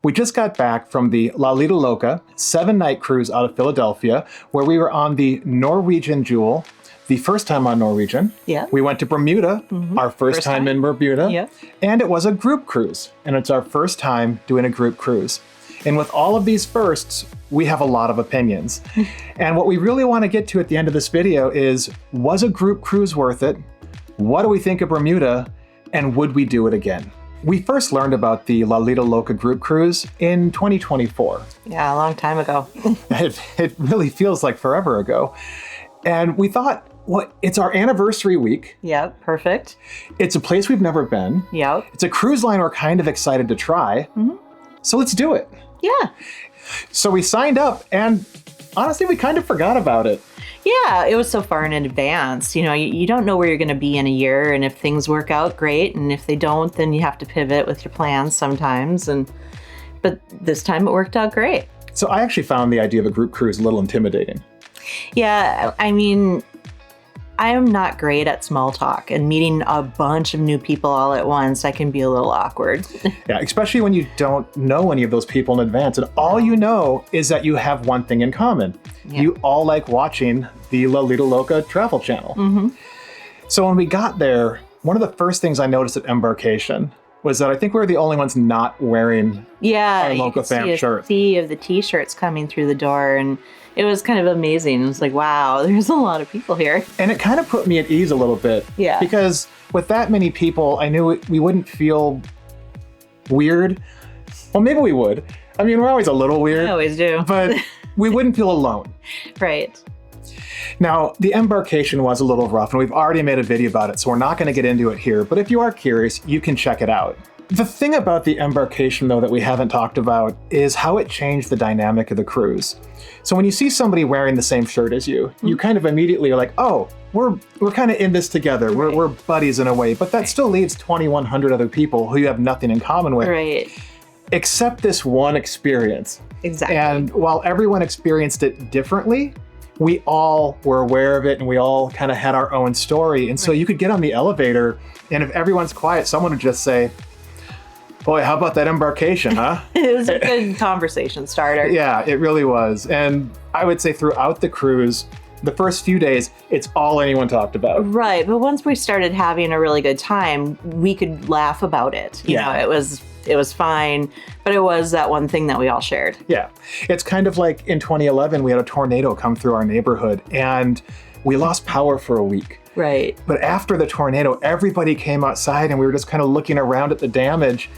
We just got back from the Lido Loca 7-night cruise out of Philadelphia, where we were on the Norwegian Jewel, the first time on Norwegian. Yeah. We went to Bermuda, our first time in Bermuda. Yeah. And it was a group cruise, and it's our first time doing a group cruise. And with all of these firsts, we have a lot of opinions. And what we really want to get to at the end of this video is, was a group cruise worth it? What do we think of Bermuda? And would we do it again? We first learned about the Lido Loca group cruise in 2024. Yeah, a long time ago. It really feels like forever ago. And we thought, well, it's our anniversary week. Yep, perfect. It's a place we've never been. Yep. It's a cruise line we're kind of excited to try. So let's do it. Yeah. So we signed up, and honestly, we kind of forgot about it. Yeah, it was so far in advance. You know, you don't know where you're going to be in a year, and if things work out, great. And if they don't, then you have to pivot with your plans sometimes. But this time it worked out great. So I actually found the idea of a group cruise a little intimidating. Yeah, I mean, I am not great at small talk, and meeting a bunch of new people all at once, I can be a little awkward. Yeah, especially when you don't know any of those people in advance. And all you know is that you have one thing in common. Yeah. You all like watching the Lido Loca travel channel. So when we got there, one of the first things I noticed at embarkation was that I think we were the only ones not wearing our Loca fam shirt. A sea of the t-shirts coming through the door, and it was kind of amazing. It was like, wow, there's a lot of people here. And it kind of put me at ease a little bit. Yeah. Because with that many people, I knew we wouldn't feel weird. Well, maybe we would. I mean, we're always a little weird. I always do. But we wouldn't feel alone. Right. Now, the embarkation was a little rough, and we've already made a video about it, so we're not going to get into it here. But if you are curious, you can check it out. The thing about the embarkation, though, that we haven't talked about is how it changed the dynamic of the cruise. So when you see somebody wearing the same shirt as you, you kind of immediately are like, oh, we're kind of in this together. Right. We're buddies in a way. But that still leaves 2,100 other people who you have nothing in common with. Right. Except this one experience. Exactly. And while everyone experienced it differently, we all were aware of it, and we all kind of had our own story. And so you could get on the elevator, and if everyone's quiet, someone would just say, boy, how about that embarkation, huh? It was a good conversation starter. Yeah, it really was. And I would say throughout the cruise, the first few days, it's all anyone talked about. Right. But once we started having a really good time, we could laugh about it. You know, it was fine, but it was that one thing that we all shared. Yeah. It's kind of like in 2011, we had a tornado come through our neighborhood, and we lost power for a week. Right. But after the tornado, everybody came outside, and we were just kind of looking around at the damage.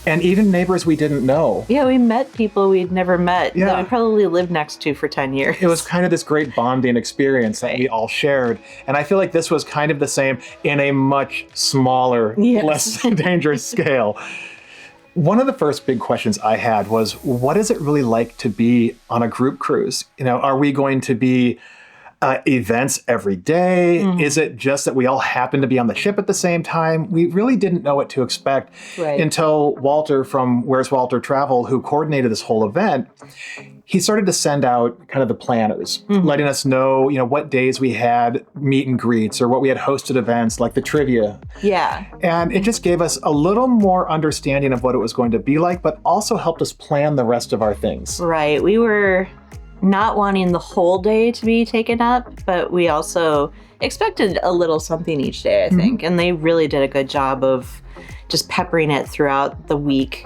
And even neighbors we didn't know. Yeah, we met people we'd never met Yeah. that we probably lived next to for 10 years. It was kind of this great bonding experience that we all shared. And I feel like this was kind of the same in a much smaller, less dangerous scale. One of the first big questions I had was, what is it really like to be on a group cruise? You know, are we going to be events every day? Is it just that we all happen to be on the ship at the same time? We really didn't know what to expect until Walter from Where's Walter Travel, who coordinated this whole event, he started to send out kind of the planners, letting us know, you know, what days we had meet and greets or what we had hosted events like the trivia. Yeah. And it just gave us a little more understanding of what it was going to be like, but also helped us plan the rest of our things. Right. We were not wanting the whole day to be taken up, but we also expected a little something each day, I think. And they really did a good job of just peppering it throughout the week,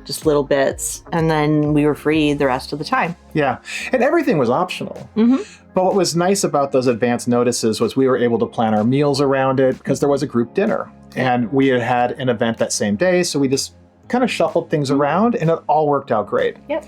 just little bits. And then we were free the rest of the time. Yeah. And everything was optional. But what was nice about those advance notices was we were able to plan our meals around it because there was a group dinner. And we had an event that same day, so we just kind of shuffled things around, and it all worked out great. Yep.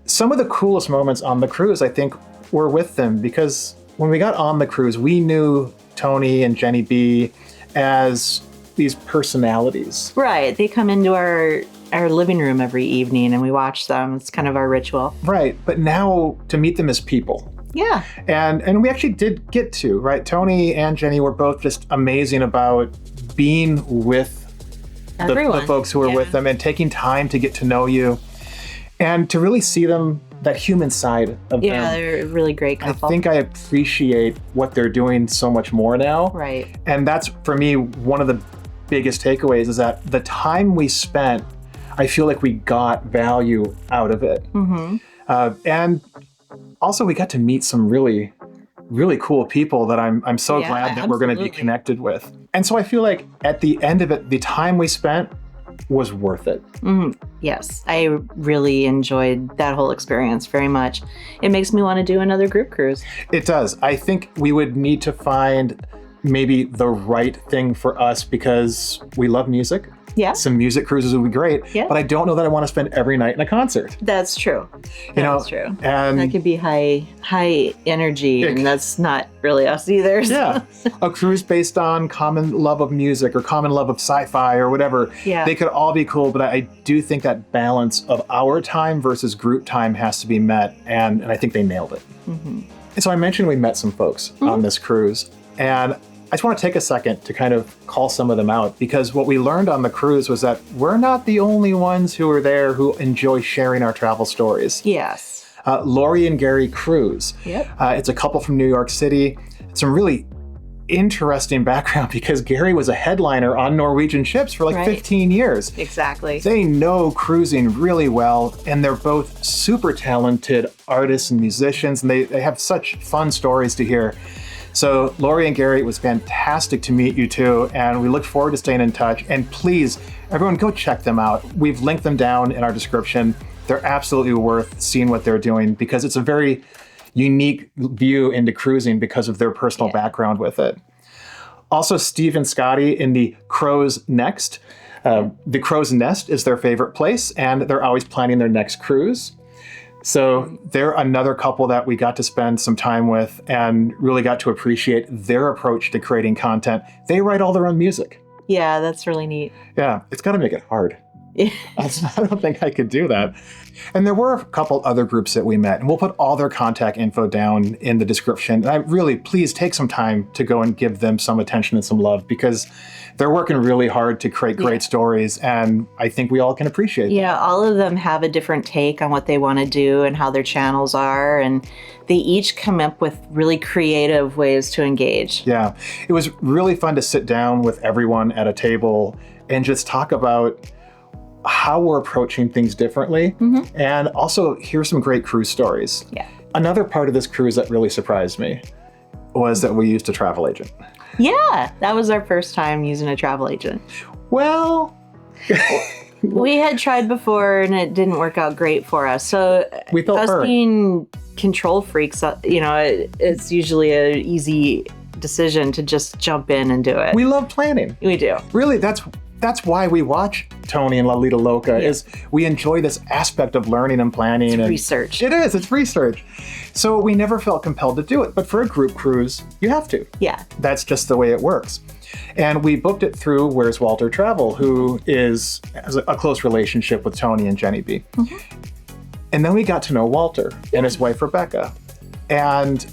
Some of the coolest moments on the cruise, I think, were with them because when we got on the cruise, we knew Tony and Jenny B as these personalities. Right. They come into our living room every evening and we watch them. It's kind of our ritual. Right. But now to meet them as people. Yeah. And we actually did get to, right? Tony and Jenny were both just amazing about being with the folks who were with them and taking time to get to know you. And to really see them, that human side of them. Yeah, they're a really great couple. I think I appreciate what they're doing so much more now. Right. And that's, for me, one of the biggest takeaways is that the time we spent, I feel like we got value out of it. And also we got to meet some really, really cool people that I'm so glad that we're going to be connected with. And so I feel like at the end of it, the time we spent was worth it. Yes, I really enjoyed that whole experience very much. It makes me want to do another group cruise. It does. I think we would need to find maybe the right thing for us because we love music. Yeah. Some music cruises would be great. Yeah. But I don't know that I want to spend every night in a concert. That's true. That's true. And that could be high energy, and that's not really us either. So. Yeah. A cruise based on common love of music or common love of sci-fi or whatever. Yeah. They could all be cool, but I do think that balance of our time versus group time has to be met, and I think they nailed it. And so I mentioned we met some folks on this cruise, and I just want to take a second to kind of call some of them out, because what we learned on the cruise was that we're not the only ones who are there who enjoy sharing our travel stories. Yes. Lori and Gary Cruise. Yep. It's a couple from New York City. Some really interesting background because Gary was a headliner on Norwegian ships for like 15 years. Exactly. They know cruising really well, and they're both super talented artists and musicians, and they have such fun stories to hear. So Lori and Gary, it was fantastic to meet you two, and we look forward to staying in touch. And please, everyone, go check them out. We've linked them down in our description. They're absolutely worth seeing what they're doing because it's a very unique view into cruising because of their personal background with it. Also, Steve and Scotty in the Crow's Nest. The Crow's Nest is their favorite place, and they're always planning their next cruise. So they're another couple that we got to spend some time with and really got to appreciate their approach to creating content. They write all their own music. Yeah, that's really neat. Yeah, it's got to make it hard. I don't think I could do that. And there were a couple other groups that we met, and we'll put all their contact info down in the description. And I really, please take some time to go and give them some attention and some love because they're working really hard to create great stories, and I think we all can appreciate that. Yeah, all of them have a different take on what they want to do and how their channels are, and they each come up with really creative ways to engage. Yeah, it was really fun to sit down with everyone at a table and just talk about how we're approaching things differently, and also hear some great cruise stories. Yeah. Another part of this cruise that really surprised me was that we used a travel agent. Yeah, that was our first time using a travel agent. Well, we had tried before and it didn't work out great for us. So we felt us being control freaks, it's usually an easy decision to just jump in and do it. We love planning. We do. Really, that's why we watch Tony and Lido Loca, is we enjoy this aspect of learning and planning. It's and research. It is, it's research. So we never felt compelled to do it. But for a group cruise, you have to. Yeah. That's just the way it works. And we booked it through Where's Walter Travel, who has a close relationship with Tony and Jenny B. And then we got to know Walter and his wife, Rebecca. And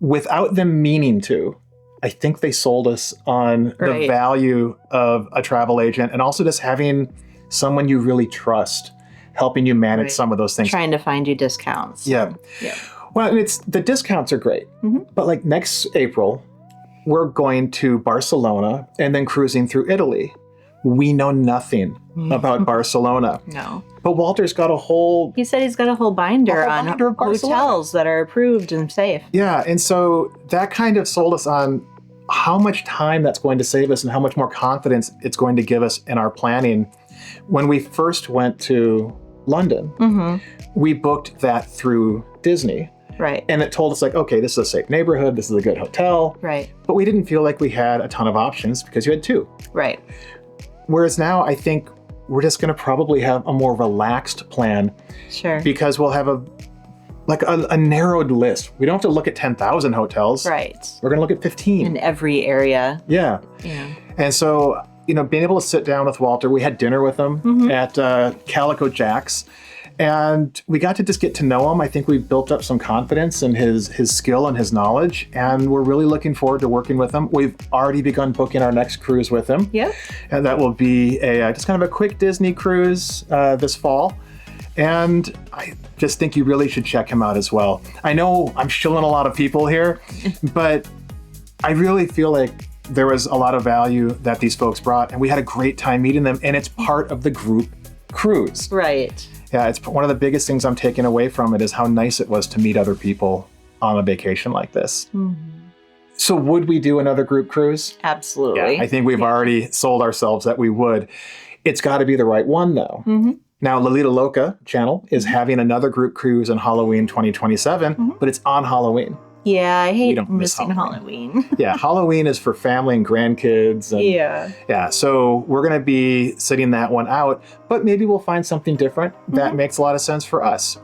without them meaning to, I think they sold us on the value of a travel agent, and also just having someone you really trust helping you manage some of those things. Trying to find you discounts. Yeah. Well, the discounts are great, but like next April, we're going to Barcelona and then cruising through Italy. We know nothing about Barcelona. No. But Walter's got a whole... He said he's got a whole binder on hotels that are approved and safe. Yeah, and so that kind of sold us on how much time that's going to save us and how much more confidence it's going to give us in our planning. When we first went to London, we booked that through Disney. Right. And it told us like, okay, this is a safe neighborhood, this is a good hotel. Right. But we didn't feel like we had a ton of options because you had two. Right. Whereas now I think we're just going to probably have a more relaxed plan. Sure. Because we'll have a narrowed list. We don't have to look at 10,000 hotels. Right. We're going to look at 15. In every area. Yeah. Yeah. And so, being able to sit down with Walter, we had dinner with him at Calico Jack's, and we got to just get to know him. I think we've built up some confidence in his skill and his knowledge, and we're really looking forward to working with him. We've already begun booking our next cruise with him. Yeah. And that will be just kind of a quick Disney cruise this fall. And I just think you really should check him out as well. I know I'm shilling a lot of people here, but I really feel like there was a lot of value that these folks brought, and we had a great time meeting them, and it's part of the group cruise. Right. Yeah, it's one of the biggest things I'm taking away from it is how nice it was to meet other people on a vacation like this. So would we do another group cruise? Absolutely. Yeah, I think we've already sold ourselves that we would. It's got to be the right one, though. Now, the Lido Loca channel is having another group cruise on Halloween 2027, but it's on Halloween. Yeah, I hate don't miss missing Halloween. Yeah, Halloween is for family and grandkids. And yeah, so we're going to be sitting that one out, but maybe we'll find something different that makes a lot of sense for us.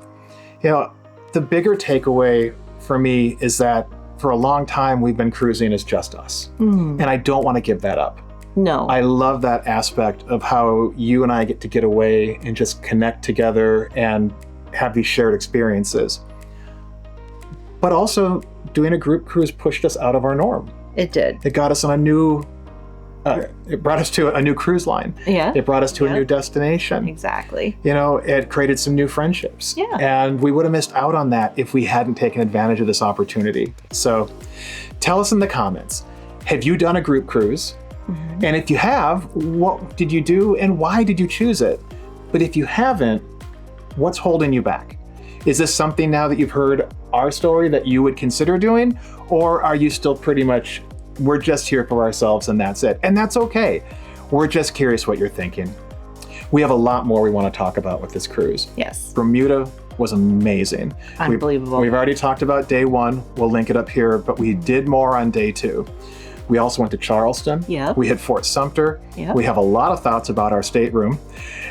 You know, the bigger takeaway for me is that for a long time, we've been cruising as just us. And I don't want to give that up. No. I love that aspect of how you and I get away and just connect together and have these shared experiences. But also, doing a group cruise pushed us out of our norm. It did. It got us on it brought us to a new cruise line. Yeah. It brought us to a new destination. Exactly. You know, it created some new friendships. Yeah. And we would have missed out on that if we hadn't taken advantage of this opportunity. So tell us in the comments, have you done a group cruise? And if you have, what did you do and why did you choose it? But if you haven't, what's holding you back? Is this something now that you've heard our story that you would consider doing? Or are you still pretty much, we're just here for ourselves and that's it? And that's okay. We're just curious what you're thinking. We have a lot more we want to talk about with this cruise. Yes. Bermuda was amazing. Unbelievable. We've already talked about day one. We'll link it up here, but we did more on day two. We also went to Charleston. Yep. We hit Fort Sumter. Yep. We have a lot of thoughts about our stateroom.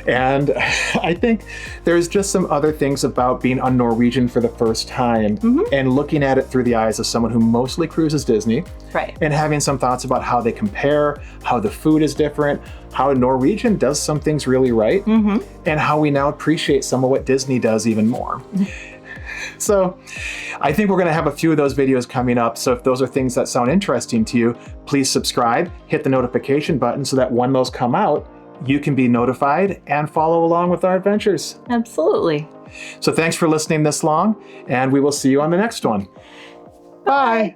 And I think there's just some other things about being on Norwegian for the first time and looking at it through the eyes of someone who mostly cruises Disney. Right. And having some thoughts about how they compare, how the food is different, how Norwegian does some things really right, and how we now appreciate some of what Disney does even more. So I think we're going to have a few of those videos coming up. So if those are things that sound interesting to you, please subscribe, hit the notification button so that when those come out, you can be notified and follow along with our adventures. Absolutely. So thanks for listening this long, and we will see you on the next one. Bye.